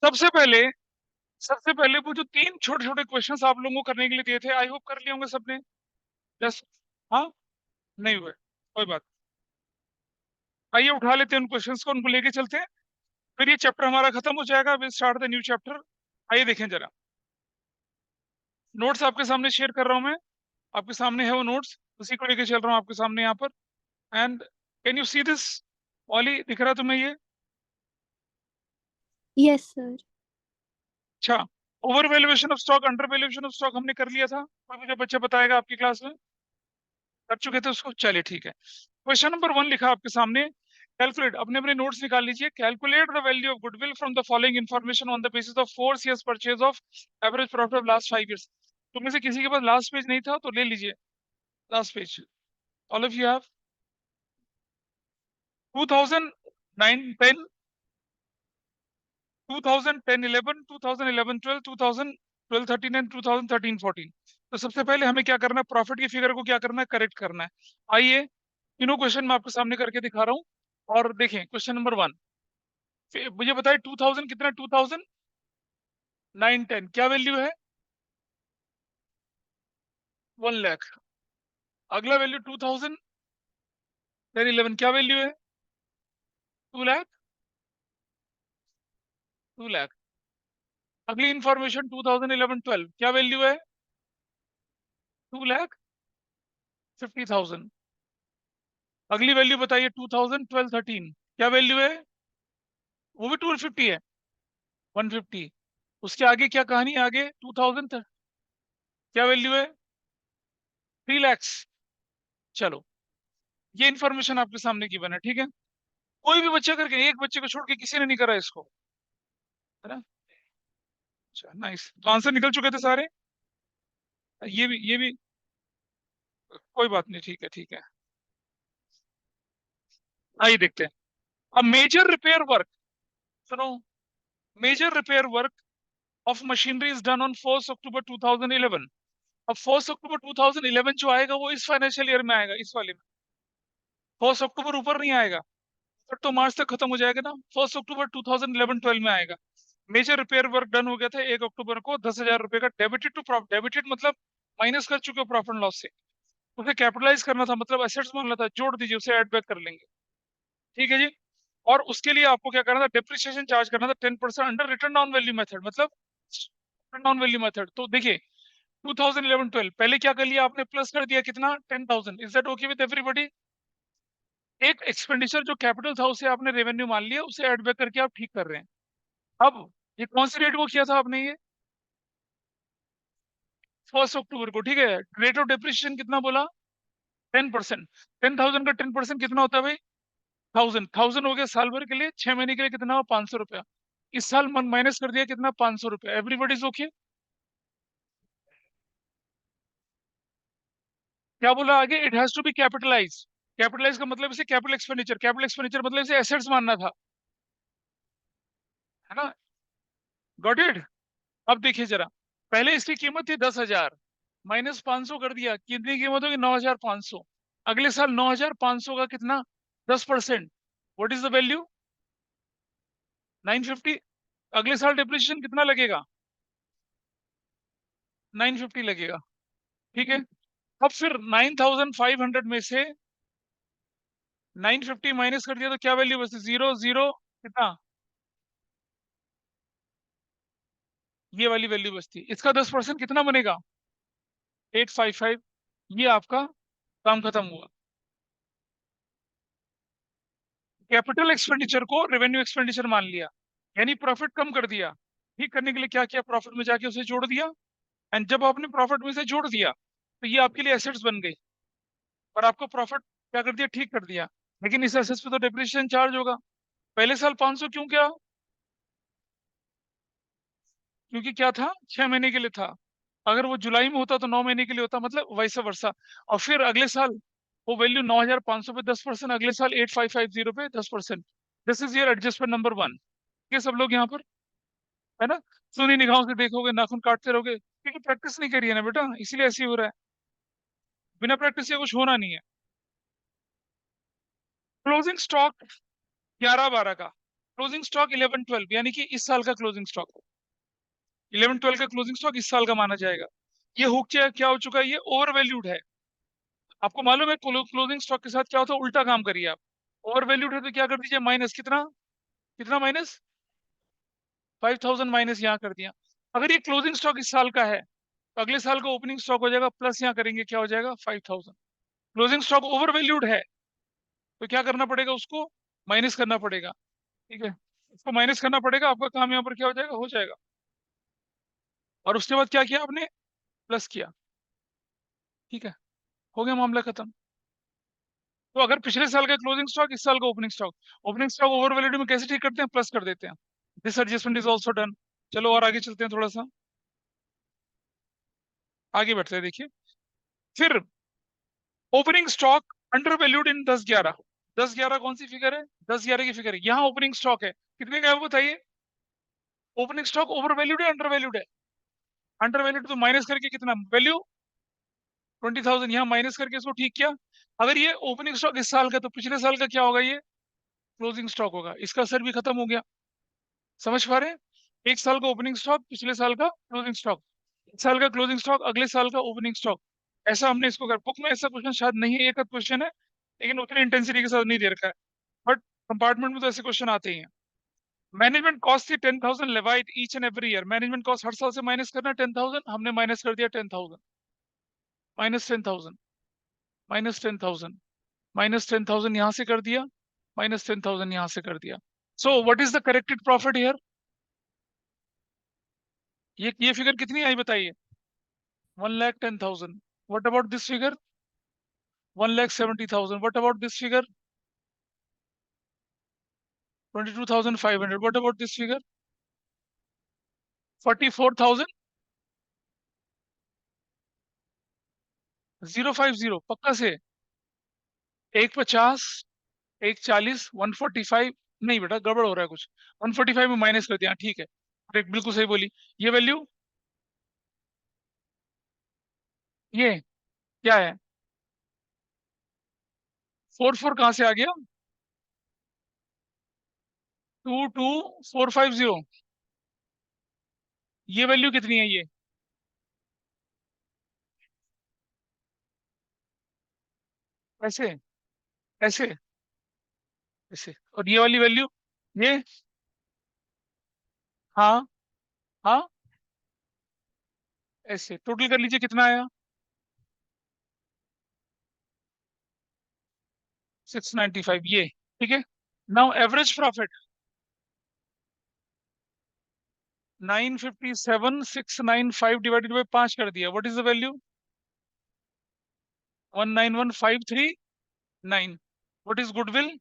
सबसे पहले वो जो तीन छोटे छोटे क्वेश्चंस आप लोगों को करने के लिए दिए थे, आई होप कर लिए होंगे सबने। जस्ट, हाँ, नहीं हुए, कोई बात। आइए उठा लेते हैं उन क्वेश्चंस को, उनको लेके चलते हैं, फिर ये चैप्टर हमारा खत्म हो जाएगा। Will start the new chapter. आइए देखें जरा, नोट्स आपके सामने शेयर कर रहा हूं मैं, आपके सामने है वो नोट्स, उसी को लेके चल रहा हूँ आपके सामने यहाँ पर। And can you see this? ऑली, दिख रहा है तुम्हें ये? Yes sir. अच्छा, overvaluation of stock, undervaluation of stock हमने कर लिया था। कोई मुझे बच्चा बताएगा आपकी क्लास में? कर चुके थे उसको, चलिए ठीक है। क्वेश्चन नंबर 1 लिखा आपके सामने, कैलकुलेट, अपने अपने नोट्स निकाल लीजिए। Calculate the value of goodwill from the following information on the basis of 4 years purchase of average profit of last 5 years। तुम में से किसी के पास लास्ट पेज नहीं था तो ले लीजिए last page. All of you have 2009 10 2010 11 2011 12 2012 13 and 2013 14। तो सबसे पहले हमें क्या करना है, प्रॉफिट की फिगर को क्या करना है, करेक्ट करना है। आइए तीनों क्वेश्चन मैं आपके सामने करके दिखा रहा हूं, और देखें क्वेश्चन नंबर 1। मुझे बताइए 2000 कितना, 2009 10 क्या वैल्यू है? 1 लाख। अगला वैल्यू 2010 11 क्या वैल्यू है? 2 लाख। 2 लाख। अगली इंफॉर्मेशन 2011 12 क्या वैल्यू है? 2,50,000। अगली वैल्यू बताइए 2012 13 क्या वैल्यू है? वो भी 250 है, 150। उसके आगे क्या कहानी है, आगे 2000 क्या वैल्यू है? 3 lakhs। चलो, ये इन्फॉर्मेशन आपके सामने गिवन है, ठीक है। कोई भी बच्चा करके, एक बच्चे को छोड़ के किसी ने नहीं करा इसको, है ना? अच्छा, नाइस, तो आंसर निकल चुके थे सारे। ये भी कोई बात नहीं, ठीक है ठीक है। आइए देखते हैं। अब मेजर रिपेयर वर्क, सुनो, major repair work of machinery is done on 4 October 2011। अब 4 अक्टूबर 2011 जो आएगा वो इस फाइनेंशियल ईयर में आएगा, इस वाले में। 4 अक्टूबर ऊपर नहीं आएगा, फिर तो मार्च तक खत्म हो जाएगा ना। 1 अक्टूबर 2011-12 में आएगा। मेजर रिपेयर वर्क डन हो गया था 1 अक्टूबर को, 10,000 रुपए का, डेबिटेड टू प्रॉफिट। डेबिटेड मतलब माइनस कर चुके हो प्रॉफिट लॉस से, उसे कैपिटलाइज करना था, मतलब एसेट्स मानना था, जोड़ दीजिए उसे, ऐड बैक कर लेंगे। ठीक है जी। और उसके लिए आपको क्या करना था, डिप्रिसिएशन चार्ज करना था 10% under return down value method, मतलब रिटर्न डाउन वैल्यू मेथड। तो देखिए 2011-12 पहले क्या कर लिया आपने, प्लस कर दिया कितना, 10,000। Is that okay with everybody? एक एक्सपेंडिचर जो कैपिटल था उसे आपने रेवेन्यू मान लिया, उसे ऐड बैक करके आप ठीक कर रहे हैं। अब ये कौन सी डेट को किया था आपने, ये 1 अक्टूबर को, ठीक है। रेट ऑफ डिप्रिसिएशन कितना बोला, 10%। 10,000 का 10% कितना होता है भाई, 1000। 1000 हो गया साल भर के लिए, 6 महीने के लिए कितना हो, 500 रुपया। इस साल माइनस कर दिया कितना, 500 रुपया। Everybody is okay? क्या बोला आगे, it has to be capitalise. Capitalise का मतलब इसे कैपिटल एक्सपेंडिचर, कैपिटल एक्सपेंडिचर मतलब इसे एसेट्स मानना था, है ना? Got it? अब देखिए जरा, पहले इसकी कीमत थी 10,000, माइनस 500 कर दिया, कितनी कीमत होगी, 9,500। अगले साल 9,500 का कितना, 10%, व्हाट इज द वैल्यू, 950। अगले साल डिप्रिसिएशन कितना लगेगा, 950 लगेगा, ठीक है। अब फिर 9,500 में से 950 माइनस कर दिया तो क्या वैल्यू बचती, 0 0 कितना, ये वाली वैल्यू बचती। इसका 10% कितना बनेगा, 855। ये आपका काम खत्म हुआ। कैपिटल एक्सपेंडिचर को रेवेन्यू एक्सपेंडिचर मान लिया, यानी प्रॉफिट कम कर दिया। ठीक करने के लिए क्या किया, प्रॉफिट में जाके उसे जोड़ दिया। एंड जब आपने प्रॉफिट में से जोड़ दिया तो ये आपके लिए एसेट्स बन गई, और आपको प्रॉफिट क्या कर दिया, ठीक कर दिया। लेकिन इस एसेट्स पे तो डेप्रिसिएशन चार्ज होगा। पहले साल 500 क्यों क्या, क्योंकि क्या था, 6 महीने के लिए था। अगर वो जुलाई में होता तो 9 महीने के लिए होता, मतलब वैसा वर्षा। और फिर अगले साल वो वैल्यू 9,500 पे 10%, अगले साल 8,550 पे 10%। This is your adjustment number 1। ये सब लोग यहाँ पर, है ना, सुनी निगाहों से देखोगे, नाखून काटते रहोगे, क्योंकि प्रैक्टिस नहीं करी है ना बेटा, इसीलिए ऐसे ही हो रहा है। बिना प्रैक्टिस से कुछ होना नहीं है। क्लोजिंग स्टॉक 11/12 का, क्लोजिंग स्टॉक 11-12 यानी कि इस साल का क्लोजिंग स्टॉक, 11-12 का क्लोजिंग स्टॉक इस साल का माना जाएगा। ये हुक क्या हो चुका है, ये ओवर वैल्यूड है। आपको मालूम है क्लोजिंग स्टॉक के साथ क्या होता है, उल्टा काम करिए आप। ओवर वैल्यूड है तो क्या कर दीजिए, माइनस कितना, कितना माइनस, 5000 माइनस यहाँ कर दिया। अगर ये क्लोजिंग स्टॉक इस साल का है तो अगले साल का ओपनिंग स्टॉक हो जाएगा प्लस, यहाँ करेंगे क्या हो जाएगा 5000। क्लोजिंग स्टॉक ओवर वैल्यूड है तो क्या करना पड़ेगा, उसको माइनस करना पड़ेगा। ठीक है, उसको माइनस करना पड़ेगा, आपका काम यहाँ पर क्या हो जाएगा, हो जाएगा। और उसके बाद क्या किया आपने, प्लस किया। ठीक है, हो गया मामला खत्म। तो अगर पिछले साल का क्लोजिंग स्टॉक इस साल का opening stock, opening stock over valued में कैसे ठीक करते हैं, प्लस कर देते हैं। This adjustment is also done. चलो और आगे चलते हैं, थोड़ा सा आगे बढ़ते हैं। देखिए फिर opening stock under valued in 10-11, 10-11 कौन सी फिगर है, 10-11 की फिगर है। यहाँ ओपनिंग स्टॉक है कितने का है वो बताइए। ओपनिंग स्टॉक ओवर वैल्यूड है अंडर वैल्यूड है, अंडर वैल्यूड तो माइनस करके कितना वैल्यू 20,000, यहाँ माइनस करके इसको ठीक किया। अगर ये ओपनिंग स्टॉक इस साल का तो पिछले साल का क्या होगा, ये क्लोजिंग स्टॉक होगा, इसका असर भी खत्म हो गया। समझ पा रहे हैं, एक साल का ओपनिंग स्टॉक पिछले साल का क्लोजिंग स्टॉक, इस साल का क्लोजिंग स्टॉक अगले साल का ओपनिंग स्टॉक। ऐसा हमने इसको कर, बुक में ऐसा क्वेश्चन शायद नहीं है, एक क्वेश्चन है लेकिन उतनी इंटेंसिटी के साथ नहीं दे रखा है, बट कंपार्टमेंट में तो ऐसे क्वेश्चन आते ही हैं। मैनेजमेंट कॉस्ट थी 10,000 levied each and every year, management cost हर साल से माइनस करना 10,000, हमने माइनस कर दिया 10,000, माइनस 10,000, माइनस 10,000, माइनस 10,000 यहाँ से कर दिया, माइनस 10,000 यहाँ से कर दिया। So what is the corrected profit here, ये फिगर कितनी आई बताइए, 1,10,000। What about this figure, 1,70,000। What about this figure, 22,500। What about this figure, 44,050 पक्का से, 150, 140, 145, नहीं बेटा गड़बड़ हो रहा है कुछ, 145 में माइनस कर दिया, ठीक है। बिल्कुल सही बोली। ये वैल्यू, ये क्या है, 44 कहाँ से आ गया, 22,450, ये वैल्यू कितनी है ये, ऐसे, ऐसे, ऐसे, और ये वाली वैल्यू, ये, हाँ, हाँ, ऐसे टोटल कर लीजिए कितना आया, 695, ये ठीक है। Now average profit 957,695 divided by 5 कर दिया, what is the value, 191,539। What is goodwill,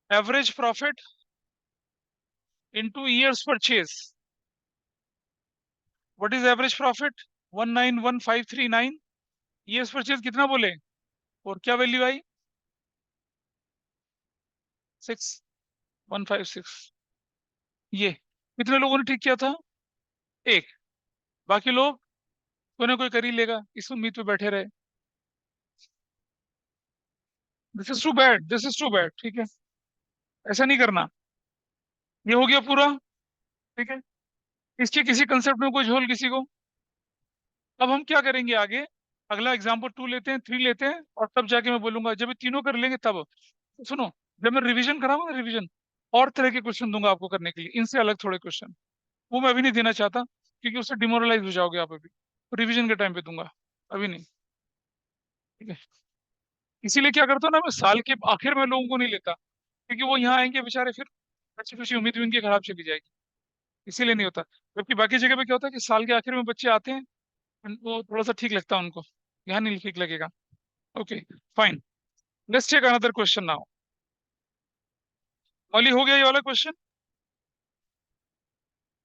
average profit into years purchase, what is average profit, 191,539, years purchase कितना बोले, और क्या वैल्यू आई, 6,156। ये कितने लोगों ने ठीक किया था, एक, बाकी लोग कोई ना कोई कर ही लेगा, इस उम्मीद पे बैठे रहे। This is too bad, this is too bad, ठीक है, ऐसा नहीं करना। ये हो गया पूरा, ठीक है। इसके किसी कंसेप्ट में कोई झोल किसी को, अब हम क्या करेंगे आगे, अगला एग्जाम्पल 2 लेते हैं, 3 लेते हैं, और तब जाके मैं बोलूंगा जब ये तीनों कर लेंगे तब। सुनो, जब मैं रिवीजन कराऊंगा ना, रिवीजन और तरह के क्वेश्चन दूंगा आपको करने के लिए, इनसे अलग थोड़े क्वेश्चन, वो मैं अभी नहीं देना चाहता क्योंकि उससे डिमोरलाइज हो जाओगे आप अभी, तो रिवीजन के टाइम पे दूंगा, अभी नहीं। ठीक है, इसीलिए क्या करता हूँ ना, मैं साल के आखिर में लोगों को नहीं लेता, क्योंकि वो यहाँ आएंगे बेचारे, फिर अच्छी खुशी उम्मीद भी उनकी खराब चली जाएगी, इसीलिए नहीं होता। जबकि बाकी जगह पे क्या होता है कि साल के आखिर में बच्चे आते हैं, वो थोड़ा सा ठीक लगता है उनको, यहाँ नहीं ठीक लगेगा। Okay, fine, let's take another question now. Mauli हो गया ये वाला क्वेश्चन,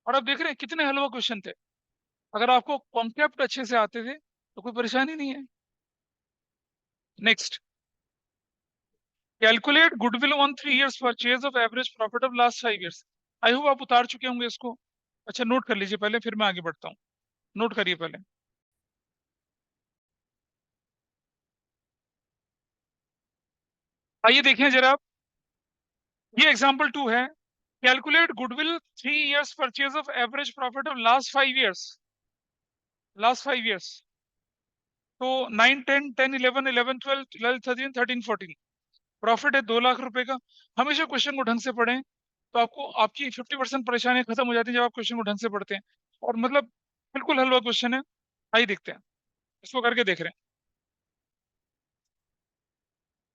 और अब देख रहे हैं कितने हलवा क्वेश्चन थे। अगर आपको कॉन्सेप्ट अच्छे से आते थे तो कोई परेशानी नहीं है। Next, calculate goodwill on 3 years purchase of average profit of last 5 years। I hope आप उतार चुके होंगे इसको। अच्छा नोट कर लीजिए पहले, फिर मैं आगे बढ़ता हूँ, नोट करिए पहले। आइए देखें जरा आप, ये एग्जाम्पल 2 है, calculate goodwill 3 years purchase of average profit of last 5 years, last 5 years। तो 9, 10, 10, 11, 11, 12, 12, 13, प्रॉफिट है 2 लाख रुपए का। हमेशा क्वेश्चन को ढंग से पढ़ें तो आपको आपकी 50% परेशानियां खत्म हो जाती हैं जब आप क्वेश्चन को ढंग से पढ़ते हैं। और मतलब बिल्कुल हलवा क्वेश्चन है। आइए देखते हैं, इसको करके देख रहे हैं।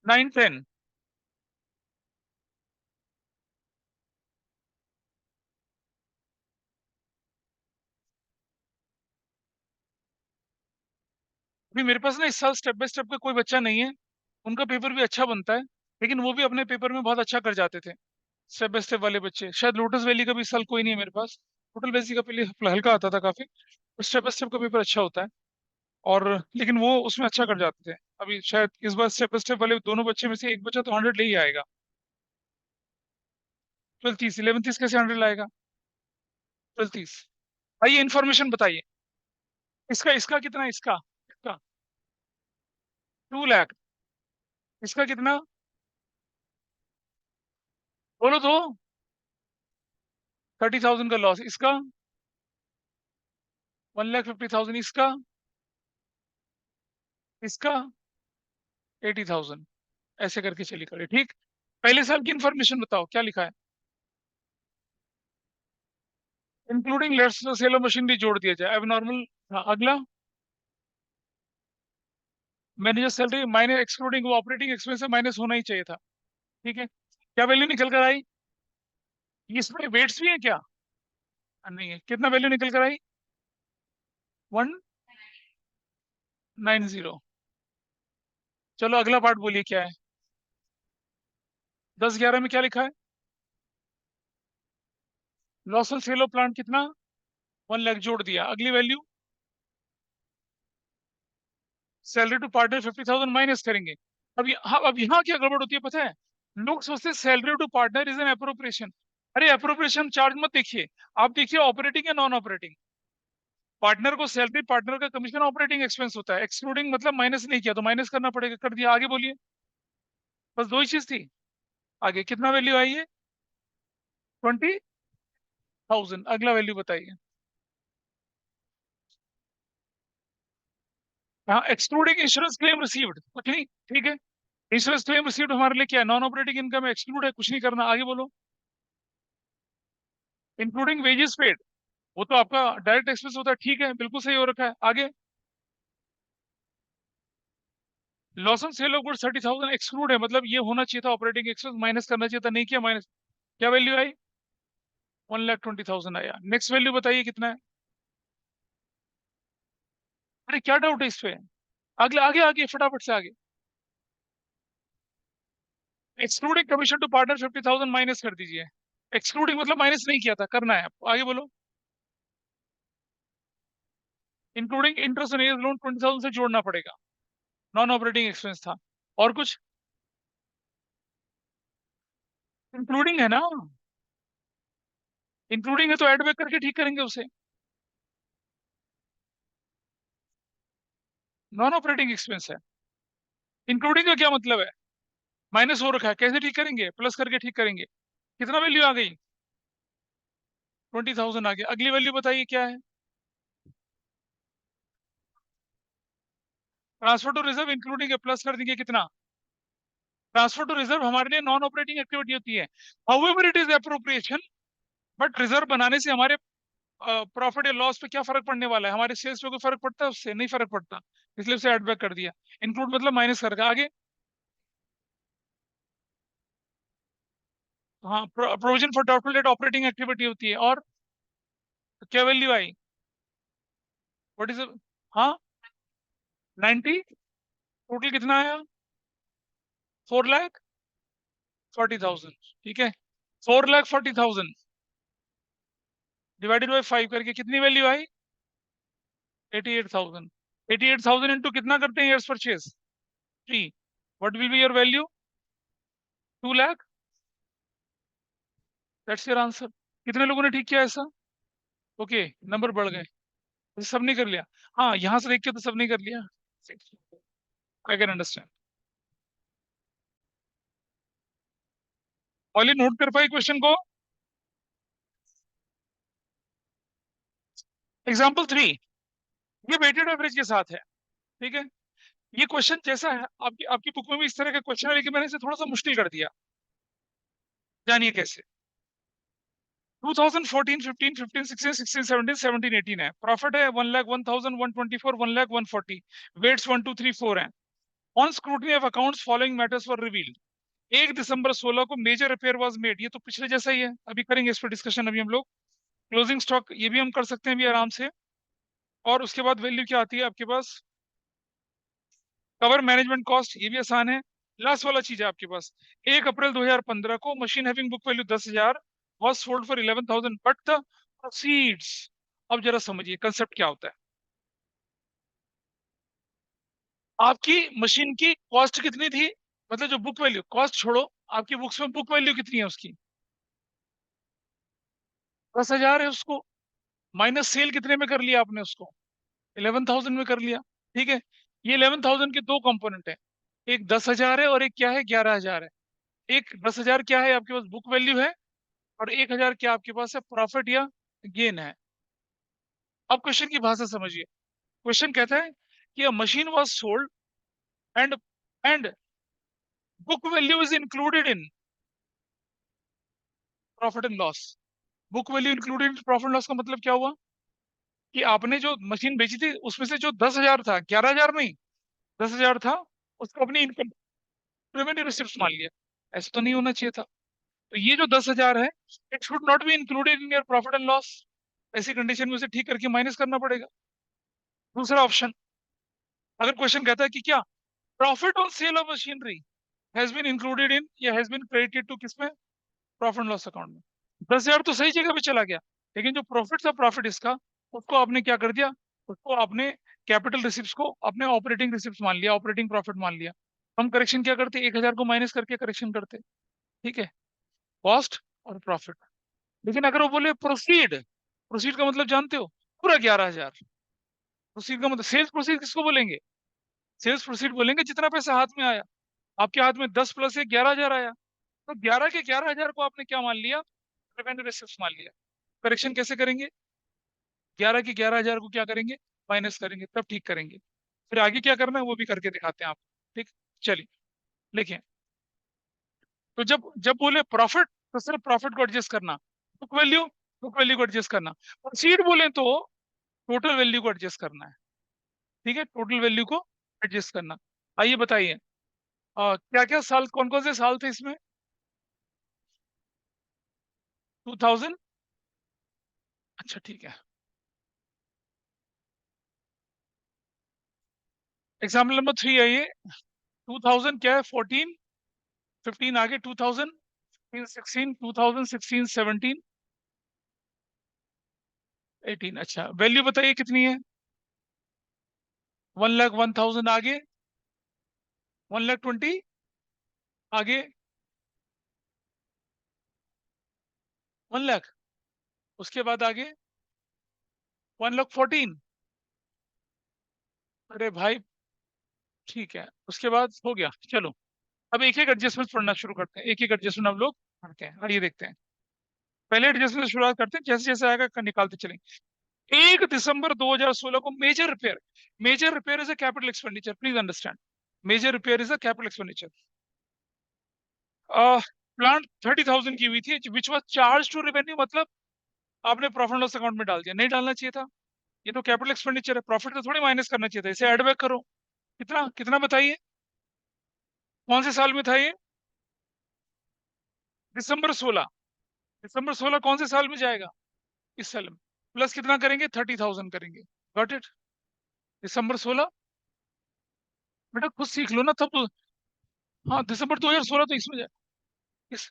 9, 10। अभी मेरे पास ना इस साल स्टेप बाय स्टेप का कोई बच्चा नहीं है, उनका पेपर भी अच्छा बनता है, लेकिन वो भी अपने पेपर में बहुत अच्छा कर जाते थे। स्टेप बाय स्टेप वाले बच्चे, शायद लोटस वैली का भी इस साल कोई नहीं है मेरे पास। टोटल वैली का पहले हल्का आता था काफी, स्टेप बाय स्टेप का पेपर अच्छा होता है। और लेकिन वो उसमें अच्छा कर जाते थे। अभी शायद इस बार स्टेप बाय स्टेप वाले दोनों बच्चे में से एक बच्चा तो 100 ले ही आएगा। 12, 30, 11, 30 कैसे 100 लाएगा? 12, 30। आइए इन्फॉर्मेशन बताइए। इसका इसका कितना है? इसका 2 लाख। इसका कितना? बोलो तो। 30,000 का लॉस। इसका 1,50,000। इसका 80,000। ऐसे करके चली करिए, ठीक। पहले साल की इन्फॉर्मेशन बताओ, क्या लिखा है? Including let's sale of machinery जोड़ दिया जाए, अब नॉर्मल। हाँ, अगला। मैनेजर सैलरी माइनस एक्सक्लूडिंग, वो ऑपरेटिंग एक्सपेंस से माइनस होना ही चाहिए था। ठीक है, क्या वैल्यू निकल कर आई? इसमें वेट्स भी है क्या? नहीं है। कितना वैल्यू निकल कर आई? 190। चलो अगला पार्ट बोलिए क्या है। 10, 11 में क्या लिखा है? Loss on sale of plant कितना? 1 लाख जोड़ दिया। अगली value? Salary to partner 50,000 minus करेंगे। अब यहाँ क्या गड़बड़ होती है पता है? लोग सोचते हैं salary to partner is an appropriation. अरे अप्रोप्रिएशन चार्ज मत देखिए, आप देखिए ऑपरेटिंग या नॉन ऑपरेटिंग। पार्टनर को सैलरी, पार्टनर का कमीशन ऑपरेटिंग एक्सपेंस होता है। एक्सक्लूडिंग मतलब माइनस नहीं किया तो माइनस करना पड़ेगा, कर दिया। आगे बोलिए। बस दो ही चीज थी। आगे कितना वैल्यू आई है? 20,000। अगला वैल्यू बताइए। हाँ, एक्सक्लूडिंग इंश्योरेंस क्लेम रिसीव्ड कुछ नहीं। ठीक है, इंश्योरेंस क्लेम रिसीव्ड हमारे लिए क्या है? नॉन ऑपरेटिंग इनकम एक्सक्लूड है, कुछ नहीं करना। आगे बोलो। इंक्लूडिंग वेजेस पेड, वो तो आपका डायरेक्ट एक्सपेंस होता है। ठीक है, बिल्कुल सही हो रखा है। आगे। Loss on sale of goods 30,000 exclude है, मतलब ये होना चाहिए था ऑपरेटिंग एक्सपेंस, माइनस करना चाहिए था, नहीं किया माइनस। क्या वैल्यू आई? 1,20,000 आया। नेक्स्ट वैल्यू बताइए कितना है? अरे क्या डाउट है इस पे? अगले आगे आगे फटाफट से आगे। Excluding commission to partner 50,000 minus कर दीजिए। एक्सक्लूडिंग मतलब माइनस नहीं किया था, करना है आपको। आगे बोलो। Including interest on as loan 20,000 से जोड़ना पड़ेगा, नॉन ऑपरेटिंग एक्सपेंस था। और कुछ? इंक्लूडिंग है ना, इंक्लूडिंग है तो ऐड बैक करके ठीक करेंगे उसे। नॉन ऑपरेटिंग एक्सपेंस है। इंक्लूडिंग का क्या मतलब है? माइनस हो रखा है, कैसे ठीक करेंगे? प्लस करके ठीक करेंगे। कितना वैल्यू आ गई? 20,000 आ गया। अगली वैल्यू बताइए क्या है? ट्रांसफर टू रिजर्व इंक्लूडिंग है, प्लस कर देंगे कितना? ट्रांसफर टू रिजर्व हमारे लिए नॉन ऑपरेटिंग एक्टिविटी होती है। However it is appropriation, but reserve बनाने से हमारे प्रॉफिट या लॉस पे क्या फर्क पड़ने वाला है? हमारे सेल्स पे कोई फर्क पड़ता है? उससे नहीं फर्क पड़ता, इसलिए उसे एड बैक कर दिया। इंक्लूड मतलब माइनस करके आगे। हाँ, provision for doubtful debt operating activity होती है। और क्या वैल्यू आई? What is? हाँ, 90। टोटल कितना आया? 4,40,000। ठीक है, 4,40,000 डिवाइडेड बाई 5 करके कितनी वैल्यू आई? 88,000। 88,000 इंटू कितना करते हैं years purchase? 3। What will be your value? 2 lakh. That's your answer. कितने लोगों ने ठीक किया ऐसा? ओके, नंबर बढ़ गए। सब नहीं कर लिया? हाँ, यहाँ से देख के तो सब नहीं कर लिया। I can understand. ऑली नोट कर पाई क्वेश्चन को? एग्जाम्पल 3, ये वेटेड एवरेज के साथ है। ठीक है, ये क्वेश्चन जैसा है आपकी आपकी बुक में भी इस तरह का क्वेश्चन है, लेकिन मैंने इसे थोड़ा सा मुश्किल कर दिया। जानिए कैसे। 2014, 15, 15, 16, 16, 17, 17, 18 है। प्रॉफिट है 1,01,124, 1,01,140। वेट्स 1, 2, 3, 4 है। On scrutiny of accounts following matters were revealed. 1 दिसंबर 16 को मेजर रिपेयर वाज मेड। ये तो पिछले जैसा ही है, अभी करेंगे इस पर डिस्कशन अभी हम लोग। क्लोजिंग स्टॉक ये भी हम कर सकते हैं अभी आराम से। और उसके बाद वैल्यू क्या आती है आपके पास, कवर मैनेजमेंट कॉस्ट, ये भी आसान है। लास्ट वाला चीज है आपके पास, 1 अप्रैल 2015 को machine having book value 10,000 was sold for 11,000 but the proceeds. अब जरा समझिए कंसेप्ट क्या होता है। आपकी मशीन की कॉस्ट कितनी थी, मतलब जो बुक वैल्यू, कॉस्ट छोड़ो, आपकी बुक्स में बुक वैल्यू कितनी है उसकी, 10,000 है। उसको माइनस सेल कितने में कर लिया आपने उसको, 11,000 में कर लिया। ठीक है, ये 11,000 के दो कंपोनेंट है, एक 10,000 है और एक क्या है, 11,000 है। एक 10,000 क्या है आपके पास, बुक वैल्यू है, और 1,000 क्या आपके पास है, प्रॉफिट या गेन है। अब क्वेश्चन की भाषा समझिए। क्वेश्चन कहता है कि अ machine was sold and and book value is included in profit and loss. Book value included in profit loss का मतलब क्या हुआ कि आपने जो मशीन बेची थी उसमें से जो 10,000 था, 11,000 नहीं, 10,000 था, उसको अपनी इनकम रेवेन्यू रिसिप्ट मान लिया। ऐसा तो नहीं होना चाहिए था। तो ये जो 10,000 है, it should not be included in your profit and loss. ऐसी कंडीशन में उसे ठीक करके माइनस करना पड़ेगा। दूसरा ऑप्शन, अगर क्वेश्चन कहता है कि क्या profit on sale of machinery has been included in या हैज बीन क्रेडिटेड टू किसमें, प्रॉफिट एंड लॉस अकाउंट में। 10,000 तो सही जगह पे चला गया, लेकिन जो प्रॉफिट था, प्रॉफिट इसका, उसको आपने क्या कर दिया, उसको आपने कैपिटल रिसिप्ट को अपने ऑपरेटिंग रिसिप्ट मान लिया, ऑपरेटिंग प्रॉफिट मान लिया। हम करेक्शन क्या करते, 1,000 को माइनस करके करेक्शन करते। ठीक है, कॉस्ट और प्रॉफिट। लेकिन अगर वो बोले प्रोसीड, प्रोसीड का मतलब जानते हो, पूरा 11,000। प्रोसीड का मतलब, सेल्स प्रोसीड किसको बोलेंगे, सेल्स प्रोसीड बोलेंगे जितना पैसा हाथ में आया। आपके हाथ में 10 प्लस 1 11,000 आया, तो 11 के 11,000 को आपने क्या मान लिया, रेवेन्यू रिसिप्ट मान लिया। करेक्शन कैसे करेंगे, 11 के 11,000 को क्या करेंगे, माइनस करेंगे, तब ठीक करेंगे। फिर आगे क्या करना है वो भी करके दिखाते हैं आपको। ठीक, चलिए लिखें। तो जब जब बोले प्रॉफिट, तो सिर्फ प्रॉफिट को एडजस्ट करना, बुक वैल्यू, बुक वैल्यू को एडजस्ट करना। प्रोसीड बोले तो टोटल वैल्यू को एडजस्ट करना है। ठीक है, टोटल वैल्यू को एडजस्ट करना। आइए बताइए, क्या क्या साल, कौन कौन से साल थे इसमें, 2000। अच्छा ठीक है, एग्जाम्पल नंबर 3 है ये। 2000 क्या है, 14, 15 आगे 2000, 16, 2016, 17, 18। अच्छा वैल्यू बताइए कितनी है, 1,01,000 आगे, 1,20,000 आगे, 1,00,000, उसके बाद आगे 1,14,000। अरे भाई ठीक है, उसके बाद हो गया। चलो अब एक एक एडजस्टमेंट पढ़ना शुरू करते हैं, एक एक एडजस्टमेंट हम लोग पढ़ते हैं। आइए देखते हैं, पहले एडजस्टमेंट से शुरुआत करते हैं, जैसे जैसे आएगा निकालते चलेंगे। 1 दिसंबर 2016 को major repair, major repair is a capital expenditure, please understand. Major repair is a capital expenditure. Plant 30,000 की हुई थी, which was charge to revenue, मतलब आपने प्रॉफिट लॉस अकाउंट में डाल दिया, नहीं डालना चाहिए था। ये तो कैपिटल एक्सपेंडिचर है, प्रॉफिट तो थोड़ी माइनस करना चाहिए था, इसे एड बैक करो। कितना कितना बताइए, कौन से साल में था ये, दिसंबर 16। दिसंबर 16 कौन से साल में जाएगा, इस साल में। प्लस कितना करेंगे, 30,000 करेंगे। गॉट इट, दिसंबर 16। बेटा खुद सीख लो ना तब तो। हाँ दिसंबर 2016 तो इसमें जाए, इस,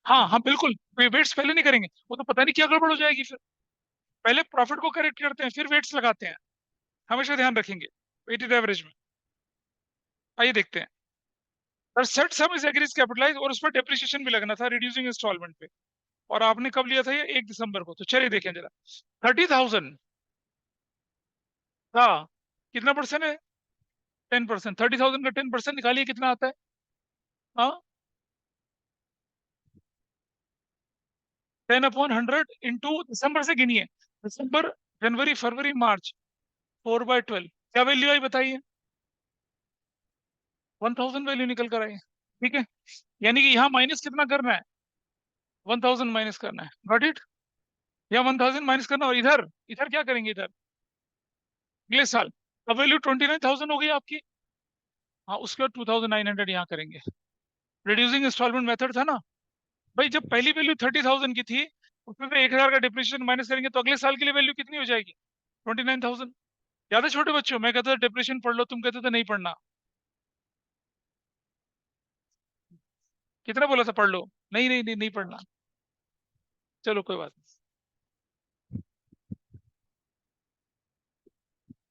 हाँ हाँ बिल्कुल। वेट्स पहले नहीं करेंगे, वो तो पता नहीं क्या गड़बड़ हो जाएगी फिर। पहले प्रॉफिट को करेक्ट करते हैं, फिर वेट्स लगाते हैं, हमेशा ध्यान रखेंगे वेटेड एवरेज में। आइए देखते हैं। Sir set sum is agrees capitalise, और उस पर डेप्रिसिएशन भी लगना था रिड्यूसिंग इंस्टॉलमेंट पे। और आपने कब लिया था ये, 1 दिसंबर को। तो चलिए देखें जरा, 30,000 का कितना परसेंट है, 10%। 30,000 का 10% निकालिए कितना आता है। हाँ, 10/100 इंटू दिसंबर से गिनिए, दिसंबर, जनवरी, फरवरी, मार्च, 4/12 क्या वैल्यू आई बताइए? 1000 वैल्यू निकल कर आई। ठीक है, यानी कि यहाँ माइनस कितना करना है? 1000 माइनस करना है। Got it? या 1000 माइनस करना, और इधर इधर क्या करेंगे? इधर अगले साल। अब वैल्यू 29,000 हो गई आपकी। हाँ, उसके बाद 2900 यहाँ करेंगे। रिड्यूसिंग इंस्टॉलमेंट मेथड था ना भाई। जब पहली वैल्यू 30,000 की थी, उसमें से 1,000 का डिप्रेशन माइनस करेंगे तो अगले साल के लिए वैल्यू कितनी हो जाएगी? 29,000। याद है छोटे बच्चों, मैं कहता था डिप्रेशन पढ़ लो, तुम कहते थे नहीं पढ़ना। कितना बोला था पढ़ लो? नहीं नहीं नहीं, नहीं पढ़ना। चलो कोई बात नहीं।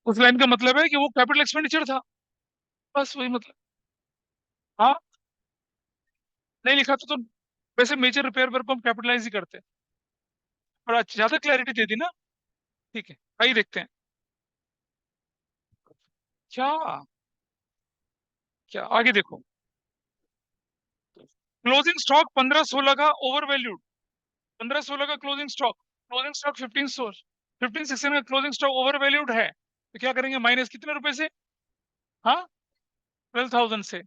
उस लाइन का मतलब है कि वो कैपिटल एक्सपेंडिचर था, बस वही मतलब। हाँ, नहीं लिखा तो वैसे मेजर रिपेयर वर्क को हम कैपिटलाइज ही करते हैं। और आज ज्यादा क्लैरिटी दे दी ना। ठीक है, आइए देखते हैं। क्या? क्या आगे देखो। क्लोजिंग स्टॉक 15-16 का ओवर वैल्यूड। 15-16 का क्लोजिंग स्टॉक। क्लोजिंग स्टॉक 15-16 का क्लोजिंग स्टॉक ओवर वैल्यूड है, तो क्या करेंगे? माइनस कितने रुपए से? हाँ, 12,000 से।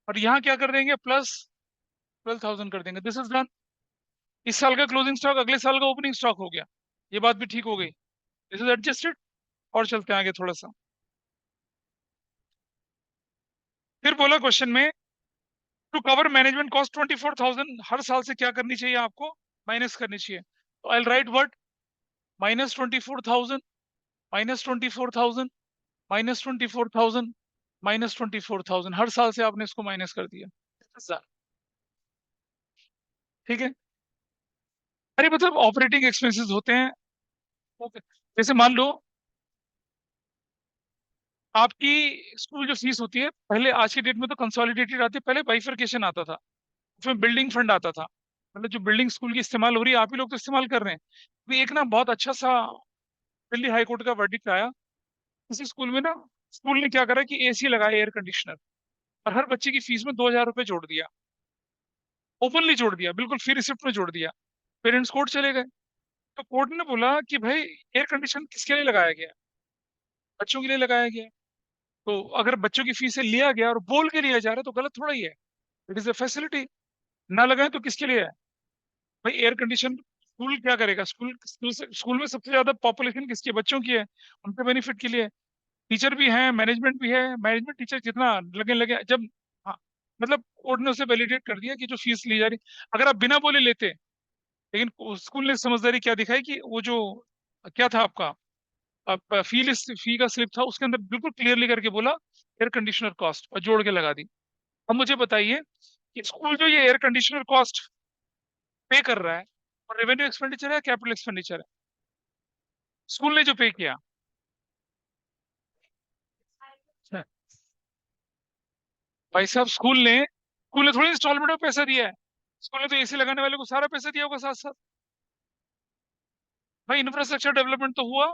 और यहाँ क्या कर देंगे? प्लस 12,000 कर देंगे। This is done. इस साल का क्लोजिंग स्टॉक अगले साल का ओपनिंग स्टॉक हो गया। ये बात भी ठीक हो गई। This is adjusted. और चलते हैं आगे थोड़ा सा। फिर बोला क्वेश्चन में, टू कवर मैनेजमेंट कॉस्ट 24,000 हर साल से क्या करनी चाहिए आपको? माइनस करनी चाहिए। तो आई राइट व्हाट? -24,000, -24,000, -24,000, -24,000। हर साल से आपने इसको माइनस कर दिया। ठीक है। अरे मतलब ऑपरेटिंग एक्सपेंसेस होते हैं। ओके, जैसे मान लो आपकी स्कूल जो फीस होती है, पहले आज की डेट में तो कंसोलिडेटेड आती है, पहले बाइफरकेशन आता था। उसमें बिल्डिंग फंड आता था। मतलब जो बिल्डिंग स्कूल की इस्तेमाल हो रही है, आप ही लोग तो इस्तेमाल कर रहे हैं। अभी एक ना बहुत अच्छा सा दिल्ली हाई कोर्ट का वर्डिक्ट आया। किसी स्कूल में ना, स्कूल ने क्या करा कि एसी लगाया, एयर कंडीशनर, और हर बच्चे की फीस में 2,000 रुपये जोड़ दिया। ओपनली जोड़ दिया, बिल्कुल फ्री रिसिप्ट में जोड़ दिया। पेरेंट्स कोर्ट चले गए। तो कोर्ट ने बोला कि भाई एयर कंडीशन किसके लिए लगाया गया? बच्चों के लिए लगाया गया। तो अगर बच्चों की फीस से लिया गया और बोल के लिया जा रहा है तो गलत थोड़ा ही है। It is a facility. ना लगाए तो किसके लिए है? भाई एयर कंडीशन स्कूल क्या करेगा? स्कूल में सबसे ज्यादा पॉपुलेशन किसकी है? बच्चों की है। उनके बेनिफिट के लिए टीचर भी है, मैनेजमेंट भी है। मैनेजमेंट टीचर जितना लगे लगे जब। हाँ, मतलब कोर्ट ने उसे वैलिडेट कर दिया कि जो फीस ली जा रही, अगर आप बिना बोले लेते, लेकिन स्कूल ने समझदारी क्या दिखाई कि वो जो क्या था आपका, अब फी का स्लिप था, उसके अंदर बिल्कुल क्लियरली करके बोला एयर कंडीशनर कॉस्ट, और जोड़ के लगा दी। अब मुझे बताइए कि स्कूल जो ये एयर कंडीशनर कॉस्ट पे कर रहा है, और रेवेन्यू एक्सपेंडिचर है, कैपिटल एक्सपेंडिचर है? स्कूल ने जो पे किया। अच्छा, भाई साहब, स्कूल ने थोड़ी इंस्टॉलमेंट में पैसा दिया है। स्कूल ने तो एसी लगाने वाले को सारा पैसा दिया होगा साथ साथ। भाई इंफ्रास्ट्रक्चर डेवलपमेंट तो हुआ,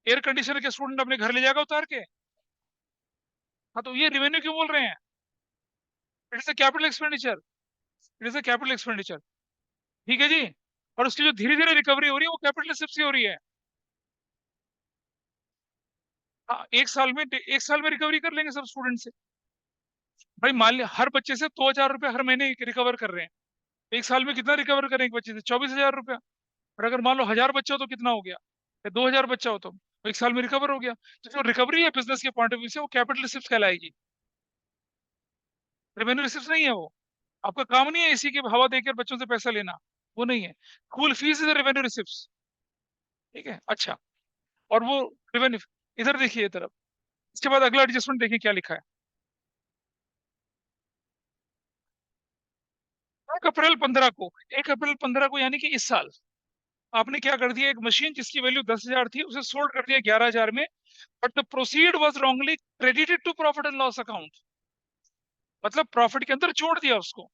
एयर कंडीशनर के स्टूडेंट अपने घर ले जाएगा उतार के। हाँ, तो ये रेवेन्यू क्यों बोल रहे हैं? It is a capital expenditure. It is a capital expenditure. ठीक है जी। और उसकी जो धीरे धीरे रिकवरी हो रही है, वो कैपिटल से हो रही है। हाँ, एक साल में रिकवरी कर लेंगे सब स्टूडेंट से। भाई मान लिया हर बच्चे से 2,000 रुपये हर महीने रिकवर कर रहे हैं। एक साल में कितना रिकवर करें एक बच्चे से? 24,000 रुपया। और अगर मान लो 1,000 बच्चा हो तो कितना हो गया? या 2,000 बच्चा हो तो एक साल में रिकवर हो गया। तो जो रिकवरी है बिजनेस के पॉइंट ऑफ व्यू से, वो कैपिटल रिसिप्ट कहलाएगी। रेवेन्यू रिसिप्ट नहीं है वो। आपका काम नहीं है इसी के हवा देकर बच्चों से पैसा लेना। वो नहीं है। School fees is revenue receipt. ठीक है, अच्छा। और वो रेवेन्यू, इधर देखिए तरफ। इसके बाद अगला एडजस्टमेंट देखिए क्या लिखा है। 1 अप्रैल 15 को, 1 अप्रैल 15 को यानी कि इस साल, आपने क्या कर दिया? एक मशीन जिसकी वैल्यू 10,000 थी, उसे सोल्ड कर दिया 11,000 में। But the proceed was wrongly credited to profit and loss account. मतलब प्रॉफिट के अंदर जोड़ दिया उसको।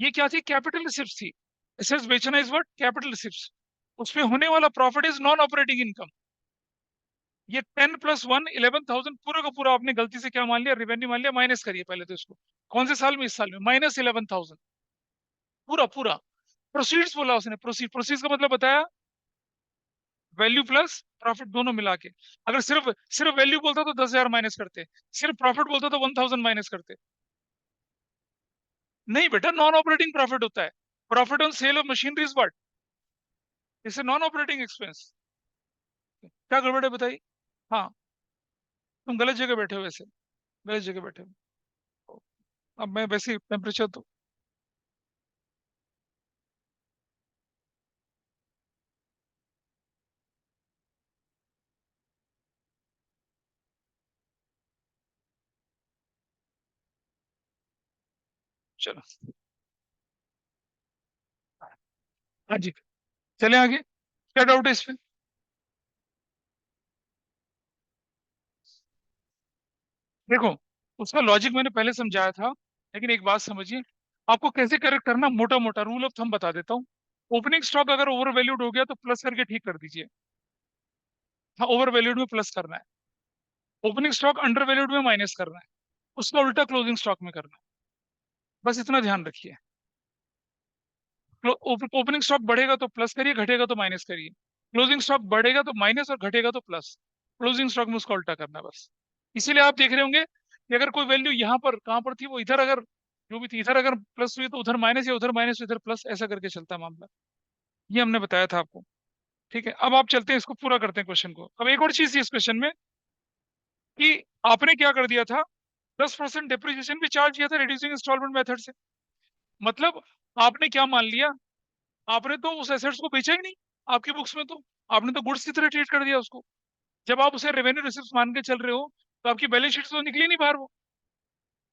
ये क्या थी? कैपिटल रिसिप्ट थी। एसेट्स बेचना इज व्हाट? Capital receipt. उसमें होने वाला profit is non operating income. ये 10 + 1 11,000 पूरा का पूरा आपने गलती से क्या मान लिया? रेवेन्यू मान लिया। माइनस करिए पहले तो इसको। कौन से साल में? इस साल में। -11,000 पूरा पूरा। प्रोसीड्स बोला उसने। प्रोसीड, प्रोसीड का मतलब बताया। वैल्यू प्लस प्रॉफिट दोनों मिला के। अगर सिर्फ सिर्फ वैल्यू बोलता तो 10,000 माइनस करते, सिर्फ प्रॉफिट बोलता तो 1,000 माइनस करते। नहीं बेटा, नॉन ऑपरेटिंग प्रॉफिट होता है। Profit on sale of machinery is what? इसे नॉन ऑपरेटिंग एक्सपेंस। क्या गड़बड़ है बताइए? हाँ, तुम गलत जगह बैठे हो वैसे, गलत जगह बैठे हो। अब मैं वैसे टेम्परेचर तो चलो। हाँ जी, चले आगे, क्या डाउट है इसमें? देखो, उसका लॉजिक मैंने पहले समझाया था, लेकिन एक बात समझिए, आपको कैसे करेक्ट करना, मोटा मोटा रूल ऑफ थंब बता देता हूँ। ओपनिंग स्टॉक अगर ओवर वैल्यूड हो गया तो प्लस करके ठीक कर दीजिए। हाँ, ओवर वैल्यूड में प्लस करना है। ओपनिंग स्टॉक अंडर वैल्यूड में माइनस करना है। उसका उल्टा क्लोजिंग स्टॉक में करना है। बस इतना ध्यान रखिए। ओपनिंग स्टॉक बढ़ेगा तो प्लस करिए, घटेगा तो माइनस करिए। क्लोजिंग स्टॉक बढ़ेगा तो माइनस और घटेगा तो प्लस। क्लोजिंग स्टॉक में उसका उल्टा करना है बस। इसीलिए आप देख रहे होंगे कि अगर कोई वैल्यू यहाँ पर कहाँ पर थी, वो इधर अगर जो भी थी, इधर अगर प्लस हुई तो उधर माइनस, या उधर माइनस इधर प्लस, ऐसा करके चलता है मामला। ये हमने बताया था आपको। ठीक है, अब आप चलते हैं, इसको पूरा करते हैं क्वेश्चन को। अब एक और चीज थी इस क्वेश्चन में कि आपने क्या कर दिया था, 10% डिप्रिसिएशन भी चार्ज किया था रिड्यूसिंग इंस्टॉलमेंट मेथड से। मतलब आपने क्या मान लिया, आपने तो उस एसेट्स को बेचा ही नहीं। आपकी बुक्स में तो आपने तो गुड्स की तरह ट्रीट कर दिया उसको। जब आप उसे रेवेन्यू रिसिप्ट मान के चल रहे हो, तो आपकी बैलेंस शीट से तो निकली नहीं बाहर वो।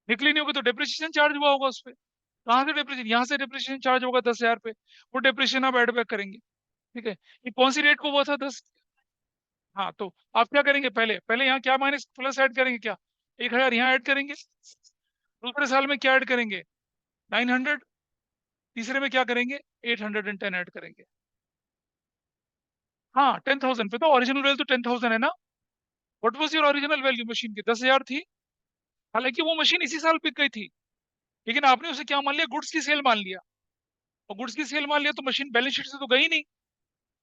निकली नहीं होगी तो डेप्रिसिएशन चार्ज हुआ होगा उस पर। कहाँ से डेप्रिसिएशन? यहाँ से डेप्रिसिएशन चार्ज होगा 10,000 पे। वो डेप्रिसिएशन आप एड बैक करेंगे। ठीक है, ये कौन सी रेट को हुआ था, 10? हाँ, तो आप क्या करेंगे, पहले पहले यहाँ क्या माइनस प्लस ऐड करेंगे क्या? 1,000 यहाँ ऐड करेंगे। दूसरे साल में क्या ऐड करेंगे? 900। तीसरे में क्या करेंगे? 810 ऐड करेंगे। हाँ, 10,000 पे तो ओरिजिनल वैल्यू तो 10,000 है ना। What was your original value machine की? 10,000 थी। हालांकि वो मशीन इसी साल बिक गई थी, लेकिन आपने उसे क्या मान लिया, गुड्स की सेल मान लिया। और गुड्स की सेल मान लिया तो मशीन बैलेंस शीट से तो गई नहीं,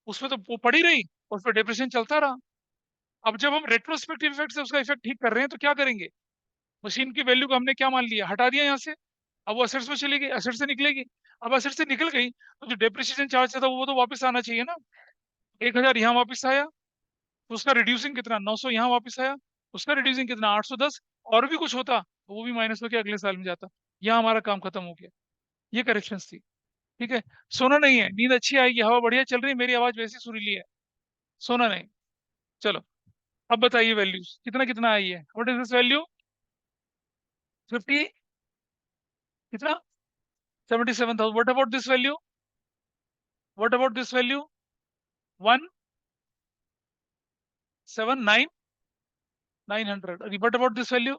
उसमें तो वो पड़ी रही, और उस पर डिप्रेशन चलता रहा। अब जब हम रेट्रोस्पेक्टिव इफेक्ट से उसका इफेक्ट ठीक कर रहे हैं तो क्या करेंगे? मशीन की वैल्यू को हमने क्या मान लिया, हटा दिया यहाँ से। अब वो असेट्स में चली गई, असेट से निकलेगी। अब असेट से निकल गई तो जो डेप्रिसिएशन चार्ज था वो तो वापस आना चाहिए ना। 1,000 यहाँ वापस आया, तो उसका रिड्यूसिंग कितना, 900 यहाँ वापस आया, उसका रिड्यूसिंग कितना, 810। और भी कुछ होता तो वो भी माइनस होकर अगले साल में जाता। यहाँ हमारा काम खत्म हो गया। ये करेक्शन थी। ठीक है, सोना नहीं है, नींद अच्छी आएगी, हवा बढ़िया चल रही है, मेरी आवाज वैसी सुरीली है। सोना नहीं। चलो, अब बताइए वैल्यूज कितना कितना आई है। What is this value? 50, कितना? 77,000। What about this value? What about this value? 179,900। What about this value?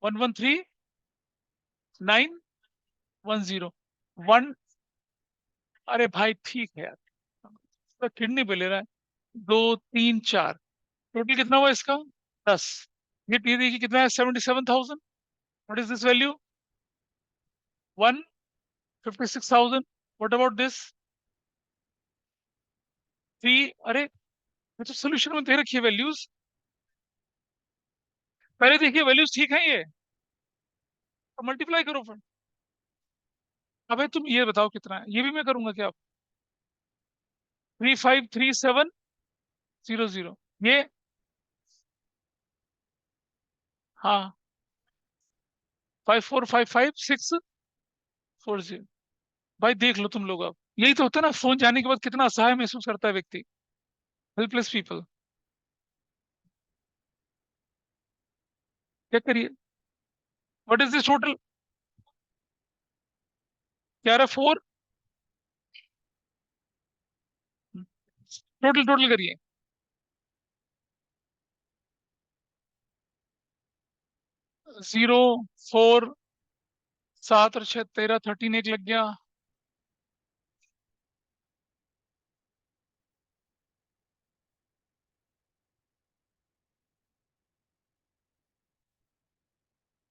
113,910। One. अरे भाई ठीक है यार, तो किडनी पे ले रहा है। 2, 3, 4, टोटल कितना हुआ इसका? 10। ये देखिए कितना है, 77,000। What is this value? 156,000। What about this? 3। अरे, ये तो सोल्यूशन में दे रखी है वैल्यूज। पहले देखिए वैल्यूज ठीक है ये, तो मल्टीप्लाई करो फिर। अबे तुम ये बताओ कितना है, ये भी मैं करूंगा क्या? 353700। ये, हाँ, 5455,640। भाई देख लो तुम लोग, अब यही तो होता है ना, फोन जाने के बाद कितना असहाय महसूस करता है व्यक्ति। Helpless people. क्या करिए? What is this total? क्या रहा, 4? टोटल टोटल करिए। 0, 4, 7 और 6, 13, 13 एक लग गया।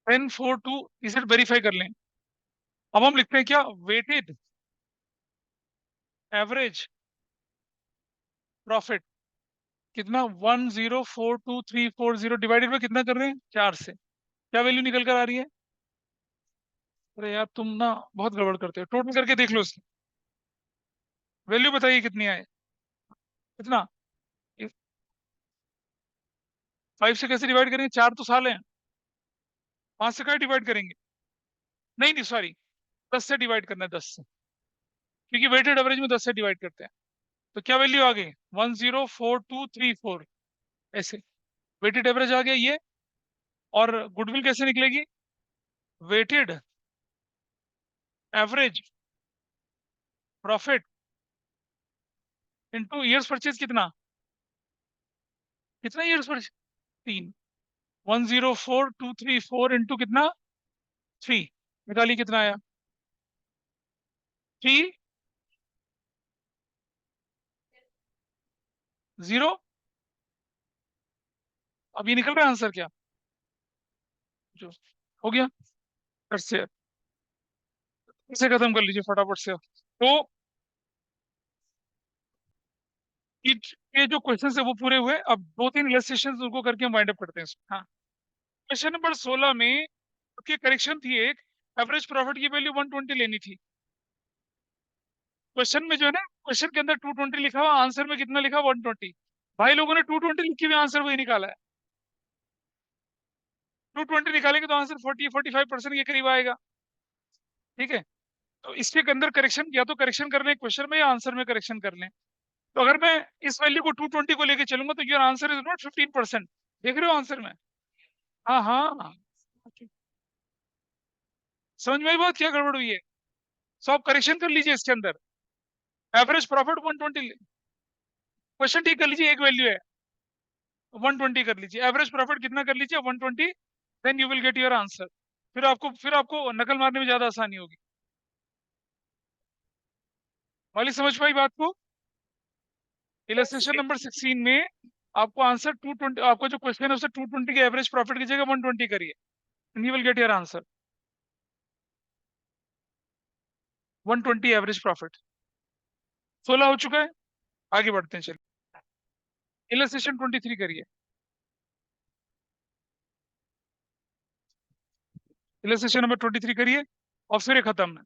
1042। इसे वेरीफाई कर लें। अब हम लिखते हैं क्या, वेटेड एवरेज प्रॉफिट कितना 104230 डिवाइडेड बाय कितना कर रहे हैं 4 से, क्या वैल्यू निकल कर आ रही है? अरे यार तुम ना बहुत गड़बड़ करते हो, टोटल करके देख लो उसकी वैल्यू, बताइए कितनी आए, कितना? 5 से कैसे डिवाइड करेंगे, 4 तो साल हैं, 5 से क्या डिवाइड करेंगे? नहीं नहीं सॉरी, 10 से डिवाइड करना है, 10 से, क्योंकि वेटेड एवरेज में 10 से डिवाइड करते हैं। तो क्या वैल्यू आ गई 104234 ऐसे, वेटेड एवरेज आ गया ये। और गुडविल कैसे निकलेगी? Weighted average profit into years purchase, कितना कितना ईयर्स परचेज? 3, 104234 इंटू कितना 3, निकालिए कितना आया 30। अब ये निकल रहा है आंसर क्या, जो हो गया? फिर से इसे खत्म कर लीजिए फटाफट से। तो ये जो क्वेश्चन है वो पूरे हुए, अब 2-3 इलस्ट्रेशन उनको करके हम वाइंड अप करते हैं हाँ। क्वेश्चन नंबर 16 में उसकी करेक्शन थी एक, एवरेज प्रॉफिट की वैल्यू 120 लेनी थी। क्वेश्चन में जो है ना, क्वेश्चन के अंदर 220 लिखा हुआ, आंसर में कितना लिखा 120। भाई लोगों ने 220 लिखी हुई, आंसर वही निकाला है। 220 निकालेंगे तो आंसर 40-45% के करीब आएगा। ठीक है, तो इसके अंदर करेक्शन, या तो करेक्शन कर लें क्वेश्चन में या आंसर में करेक्शन कर लें। तो अगर मैं इस वैल्यू को 220 को लेके चलूंगा तो योर आंसर इज नॉट 15%। देख रहे हो आंसर में? हाँ हाँ, समझ में आई बात, क्या गड़बड़ हुई है? सो आप करेक्शन कर लीजिए इसके अंदर, एवरेज प्रॉफिट 120, क्वेश्चन ठीक कर लीजिए, एक वैल्यू है 120 कर लीजिए, एवरेज प्रॉफिट कितना कर लीजिए 120, then you will get your answer. फिर आपको नकल मारने में ज्यादा आसानी होगी। वाली समझ पाई बात को? इलस्ट्रेशन नंबर 16 में आपको आंसर 220, आपको जो क्वेश्चन है उसे 220 के एवरेज प्रॉफिट की जगह 120 करिए, and you will get your answer 120 average profit. 16 हो चुका है, आगे बढ़ते हैं चलिए। इलस्ट्रेशन 23 करिए, इलस्ट्रेशन नंबर 23 करिए और फिर ये खत्म है।